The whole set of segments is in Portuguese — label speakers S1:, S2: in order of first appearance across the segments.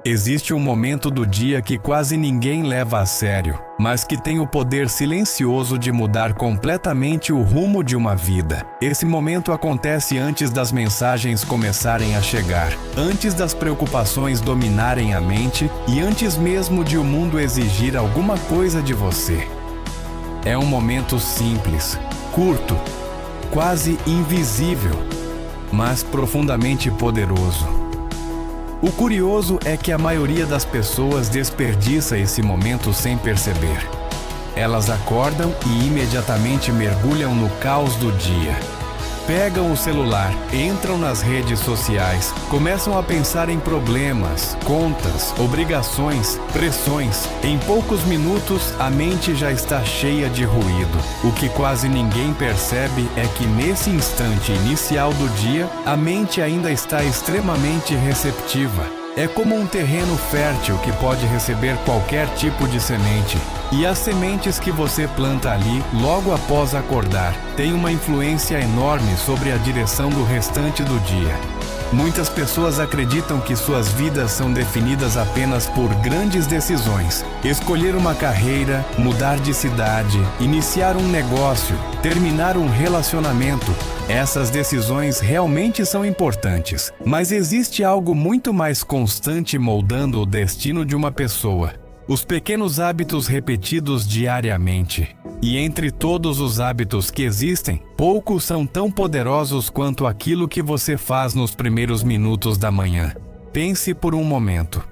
S1: Existe um momento do dia que quase ninguém leva a sério, mas que tem o poder silencioso de mudar completamente o rumo de uma vida. Esse momento acontece antes das mensagens começarem a chegar, antes das preocupações dominarem a mente e antes mesmo de o mundo exigir alguma coisa de você. É um momento simples, curto, quase invisível, mas profundamente poderoso. O curioso é que a maioria das pessoas desperdiça esse momento sem perceber. Elas acordam e imediatamente mergulham no caos do dia. Pegam o celular, entram nas redes sociais, começam a pensar em problemas, contas, obrigações, pressões. Em poucos minutos, a mente já está cheia de ruído. O que quase ninguém percebe é que nesse instante inicial do dia, a mente ainda está extremamente receptiva. É como um terreno fértil que pode receber qualquer tipo de semente. E as sementes que você planta ali, logo após acordar, têm uma influência enorme sobre a direção do restante do dia. Muitas pessoas acreditam que suas vidas são definidas apenas por grandes decisões. Escolher uma carreira, mudar de cidade, iniciar um negócio, terminar um relacionamento. Essas decisões realmente são importantes, mas existe algo muito mais constante moldando o destino de uma pessoa. Os pequenos hábitos repetidos diariamente. E entre todos os hábitos que existem, poucos são tão poderosos quanto aquilo que você faz nos primeiros minutos da manhã. Pense por um momento.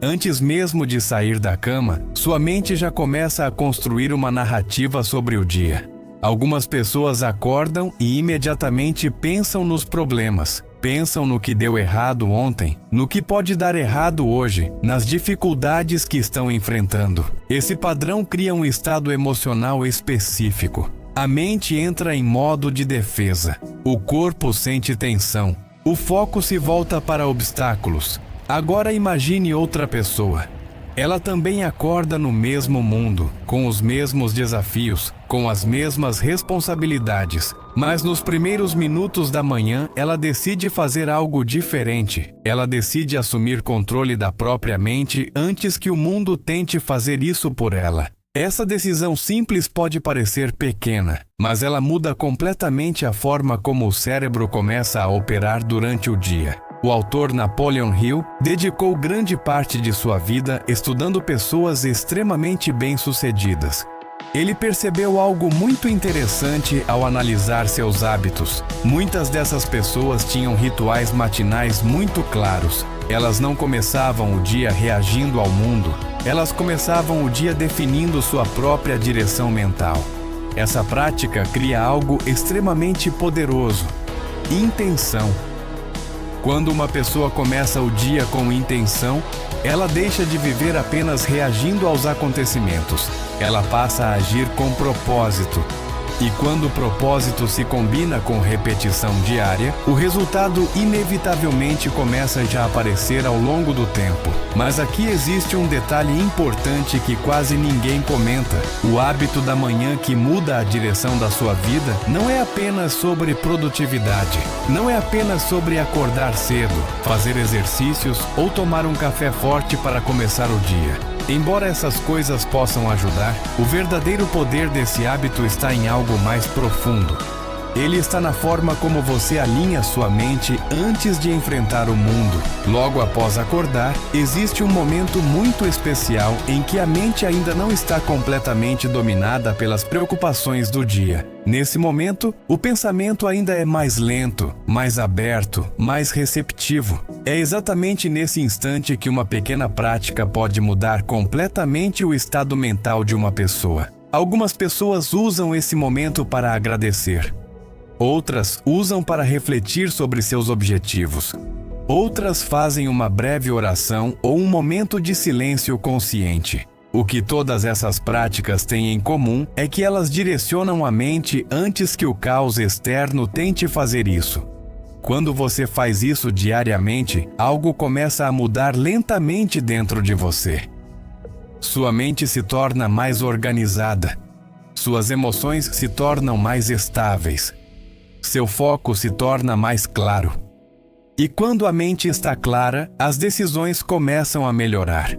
S1: Antes mesmo de sair da cama, sua mente já começa a construir uma narrativa sobre o dia. Algumas pessoas acordam e imediatamente pensam nos problemas. Pensam no que deu errado ontem, no que pode dar errado hoje, nas dificuldades que estão enfrentando. Esse padrão cria um estado emocional específico. A mente entra em modo de defesa. O corpo sente tensão. O foco se volta para obstáculos. Agora imagine outra pessoa. Ela também acorda no mesmo mundo, com os mesmos desafios, com as mesmas responsabilidades. Mas nos primeiros minutos da manhã, ela decide fazer algo diferente. Ela decide assumir controle da própria mente antes que o mundo tente fazer isso por ela. Essa decisão simples pode parecer pequena, mas ela muda completamente a forma como o cérebro começa a operar durante o dia. O autor Napoleon Hill dedicou grande parte de sua vida estudando pessoas extremamente bem-sucedidas. Ele percebeu algo muito interessante ao analisar seus hábitos. Muitas dessas pessoas tinham rituais matinais muito claros. Elas não começavam o dia reagindo ao mundo. Elas começavam o dia definindo sua própria direção mental. Essa prática cria algo extremamente poderoso: intenção. Quando uma pessoa começa o dia com intenção, ela deixa de viver apenas reagindo aos acontecimentos. Ela passa a agir com propósito. E quando o propósito se combina com repetição diária, o resultado inevitavelmente começa já a aparecer ao longo do tempo. Mas aqui existe um detalhe importante que quase ninguém comenta. O hábito da manhã que muda a direção da sua vida não é apenas sobre produtividade. Não é apenas sobre acordar cedo, fazer exercícios ou tomar um café forte para começar o dia. Embora essas coisas possam ajudar, o verdadeiro poder desse hábito está em algo mais profundo. Ele está na forma como você alinha sua mente antes de enfrentar o mundo. Logo após acordar, existe um momento muito especial em que a mente ainda não está completamente dominada pelas preocupações do dia. Nesse momento, o pensamento ainda é mais lento, mais aberto, mais receptivo. É exatamente nesse instante que uma pequena prática pode mudar completamente o estado mental de uma pessoa. Algumas pessoas usam esse momento para agradecer. Outras usam para refletir sobre seus objetivos. Outras fazem uma breve oração ou um momento de silêncio consciente. O que todas essas práticas têm em comum é que elas direcionam a mente antes que o caos externo tente fazer isso. Quando você faz isso diariamente, algo começa a mudar lentamente dentro de você. Sua mente se torna mais organizada. Suas emoções se tornam mais estáveis. Seu foco se torna mais claro. E quando a mente está clara, as decisões começam a melhorar.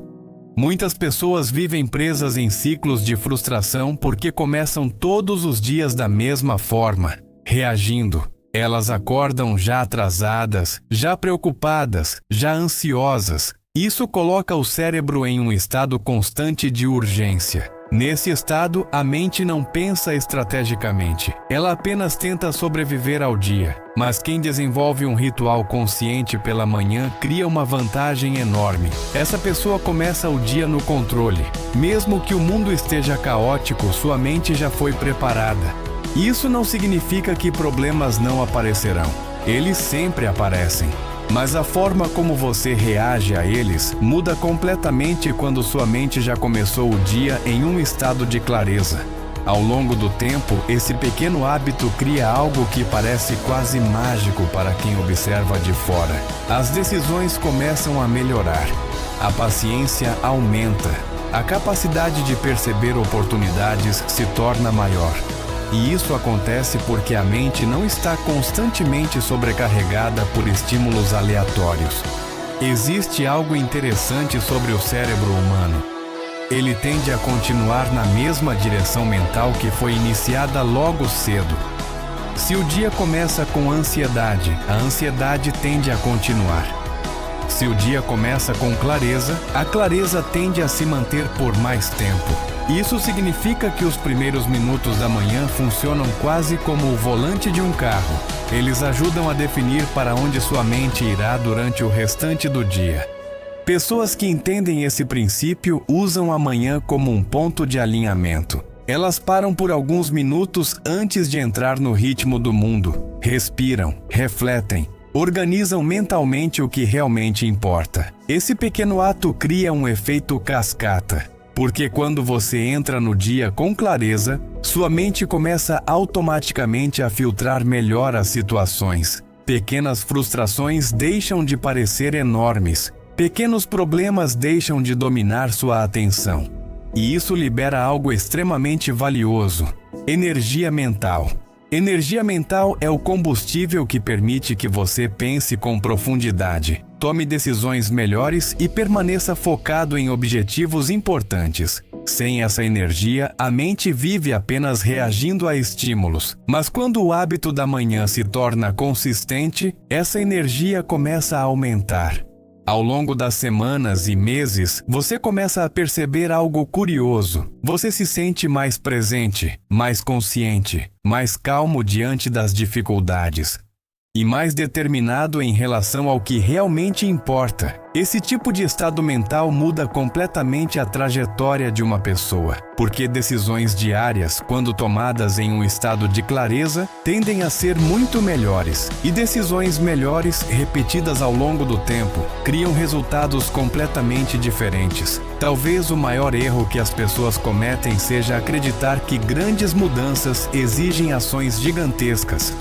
S1: Muitas pessoas vivem presas em ciclos de frustração porque começam todos os dias da mesma forma, reagindo. Elas acordam já atrasadas, já preocupadas, já ansiosas. Isso coloca o cérebro em um estado constante de urgência. Nesse estado, a mente não pensa estrategicamente. Ela apenas tenta sobreviver ao dia. Mas quem desenvolve um ritual consciente pela manhã cria uma vantagem enorme. Essa pessoa começa o dia no controle. Mesmo que o mundo esteja caótico, sua mente já foi preparada. Isso não significa que problemas não aparecerão. Eles sempre aparecem. Mas a forma como você reage a eles muda completamente quando sua mente já começou o dia em um estado de clareza. Ao longo do tempo, esse pequeno hábito cria algo que parece quase mágico para quem observa de fora. As decisões começam a melhorar. A paciência aumenta. A capacidade de perceber oportunidades se torna maior. E isso acontece porque a mente não está constantemente sobrecarregada por estímulos aleatórios. Existe algo interessante sobre o cérebro humano. Ele tende a continuar na mesma direção mental que foi iniciada logo cedo. Se o dia começa com ansiedade, a ansiedade tende a continuar. Se o dia começa com clareza, a clareza tende a se manter por mais tempo. Isso significa que os primeiros minutos da manhã funcionam quase como o volante de um carro. Eles ajudam a definir para onde sua mente irá durante o restante do dia. Pessoas que entendem esse princípio usam a manhã como um ponto de alinhamento. Elas param por alguns minutos antes de entrar no ritmo do mundo. Respiram, refletem, organizam mentalmente o que realmente importa. Esse pequeno ato cria um efeito cascata. Porque quando você entra no dia com clareza, sua mente começa automaticamente a filtrar melhor as situações. Pequenas frustrações deixam de parecer enormes. Pequenos problemas deixam de dominar sua atenção. E isso libera algo extremamente valioso: energia mental. Energia mental é o combustível que permite que você pense com profundidade, tome decisões melhores e permaneça focado em objetivos importantes. Sem essa energia, a mente vive apenas reagindo a estímulos. Mas quando o hábito da manhã se torna consistente, essa energia começa a aumentar. Ao longo das semanas e meses, você começa a perceber algo curioso. Você se sente mais presente, mais consciente, mais calmo diante das dificuldades e mais determinado em relação ao que realmente importa. Esse tipo de estado mental muda completamente a trajetória de uma pessoa, porque decisões diárias, quando tomadas em um estado de clareza, tendem a ser muito melhores, e decisões melhores, repetidas ao longo do tempo, criam resultados completamente diferentes. Talvez o maior erro que as pessoas cometem seja acreditar que grandes mudanças exigem ações gigantescas.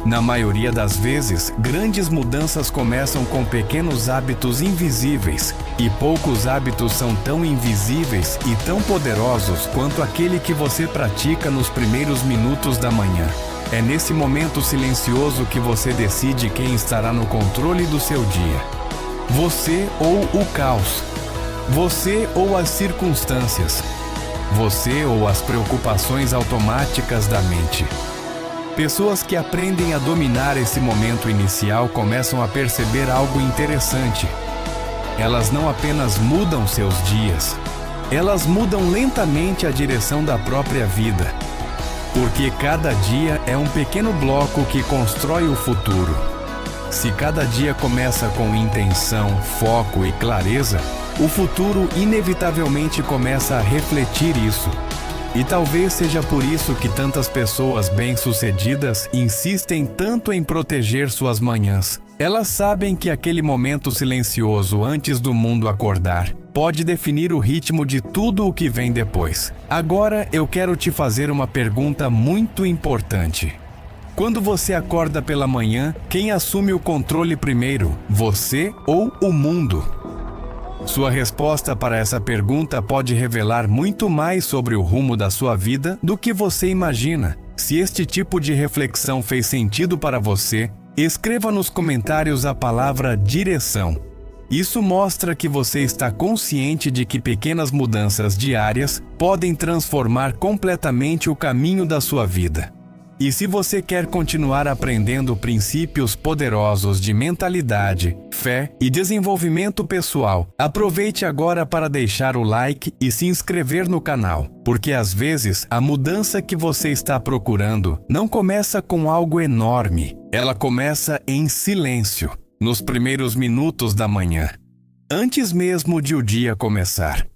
S1: Na maioria das vezes, grandes mudanças começam com pequenos hábitos invisíveis, e poucos hábitos são tão invisíveis e tão poderosos quanto aquele que você pratica nos primeiros minutos da manhã. É nesse momento silencioso que você decide quem estará no controle do seu dia. Você ou o caos. Você ou as circunstâncias. Você ou as preocupações automáticas da mente. Pessoas que aprendem a dominar esse momento inicial começam a perceber algo interessante. Elas não apenas mudam seus dias, elas mudam lentamente a direção da própria vida. Porque cada dia é um pequeno bloco que constrói o futuro. Se cada dia começa com intenção, foco e clareza, o futuro inevitavelmente começa a refletir isso. E talvez seja por isso que tantas pessoas bem-sucedidas insistem tanto em proteger suas manhãs. Elas sabem que aquele momento silencioso antes do mundo acordar pode definir o ritmo de tudo o que vem depois. Agora eu quero te fazer uma pergunta muito importante. Quando você acorda pela manhã, quem assume o controle primeiro, você ou o mundo? Sua resposta para essa pergunta pode revelar muito mais sobre o rumo da sua vida do que você imagina. Se este tipo de reflexão fez sentido para você, Escreva nos comentários a palavra direção. Isso mostra que você está consciente de que pequenas mudanças diárias podem transformar completamente o caminho da sua vida. E se você quer continuar aprendendo princípios poderosos de mentalidade, fé e desenvolvimento pessoal, aproveite agora para deixar o like e se inscrever no canal, porque às vezes a mudança que você está procurando não começa com algo enorme, ela começa em silêncio, nos primeiros minutos da manhã, antes mesmo de o dia começar.